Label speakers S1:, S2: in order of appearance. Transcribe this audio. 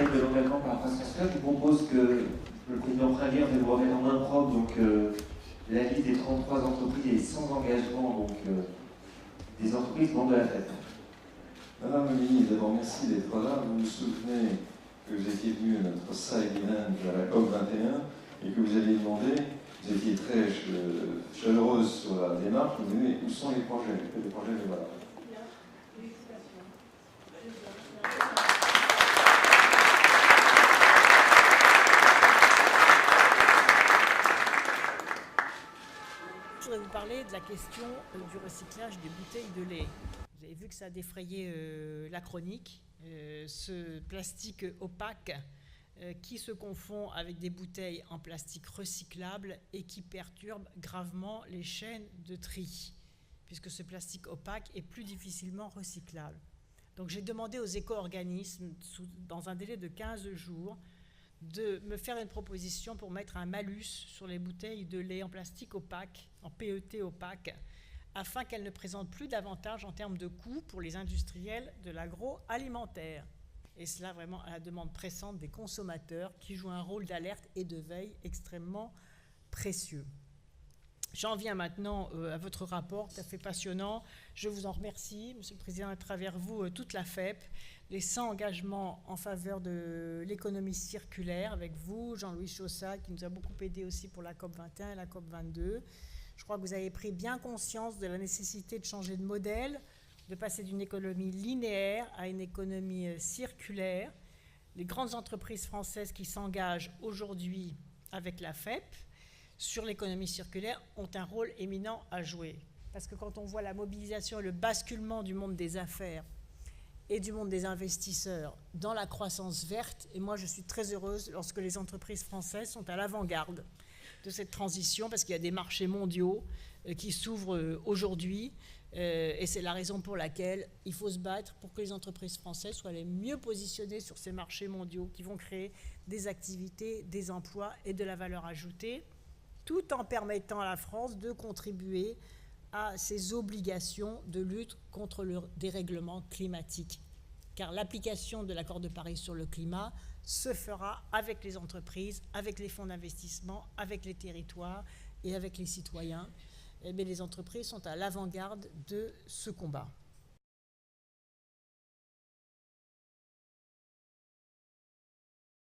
S1: thème de l'engagement par la presse nationale, je vous propose que le président Prévert va vous remettre en main propre la liste des 33 entreprises sans engagement, des entreprises membres de la fête.
S2: Madame la ministre, d'abord merci d'être là. Vous vous souvenez que vous étiez venu à notre side event à la COP 21 et que vous aviez demandé, vous étiez très chaleureuse sur la démarche, vous avez dit où sont les projets? Les projets, les voilà.
S3: Je voudrais vous parler de la question du recyclage des bouteilles de lait. Vous avez vu que ça a défrayé la chronique, ce plastique opaque qui se confond avec des bouteilles en plastique recyclable et qui perturbe gravement les chaînes de tri, puisque ce plastique opaque est plus difficilement recyclable. Donc j'ai demandé aux éco-organismes, dans un délai de 15 jours, de me faire une proposition pour mettre un malus sur les bouteilles de lait en plastique opaque, en PET opaque, afin qu'elles ne présentent plus d'avantages en termes de coûts pour les industriels de l'agroalimentaire. Et cela vraiment à la demande pressante des consommateurs qui jouent un rôle d'alerte et de veille extrêmement précieux. J'en viens maintenant à votre rapport, tout à fait passionnant. Je vous en remercie, Monsieur le Président, à travers vous, toute la FEP, les 100 engagements en faveur de l'économie circulaire avec vous, Jean-Louis Chaussat, qui nous a beaucoup aidé aussi pour la COP 21 et la COP 22. Je crois que vous avez pris bien conscience de la nécessité de changer de modèle, de passer d'une économie linéaire à une économie circulaire. Les grandes entreprises françaises qui s'engagent aujourd'hui avec la FEP sur l'économie circulaire ont un rôle éminent à jouer. Parce que quand on voit la mobilisation et le basculement du monde des affaires et du monde des investisseurs dans la croissance verte, et moi je suis très heureuse lorsque les entreprises françaises sont à l'avant-garde de cette transition, parce qu'il y a des marchés mondiaux qui s'ouvrent aujourd'hui, et c'est la raison pour laquelle il faut se battre pour que les entreprises françaises soient les mieux positionnées sur ces marchés mondiaux qui vont créer des activités, des emplois et de la valeur ajoutée, tout en permettant à la France de contribuer à ses obligations de lutte contre le dérèglement climatique. Car l'application de l'accord de Paris sur le climat se fera avec les entreprises, avec les fonds d'investissement, avec les territoires et avec les citoyens. Eh bien, les entreprises sont à l'avant-garde de ce combat.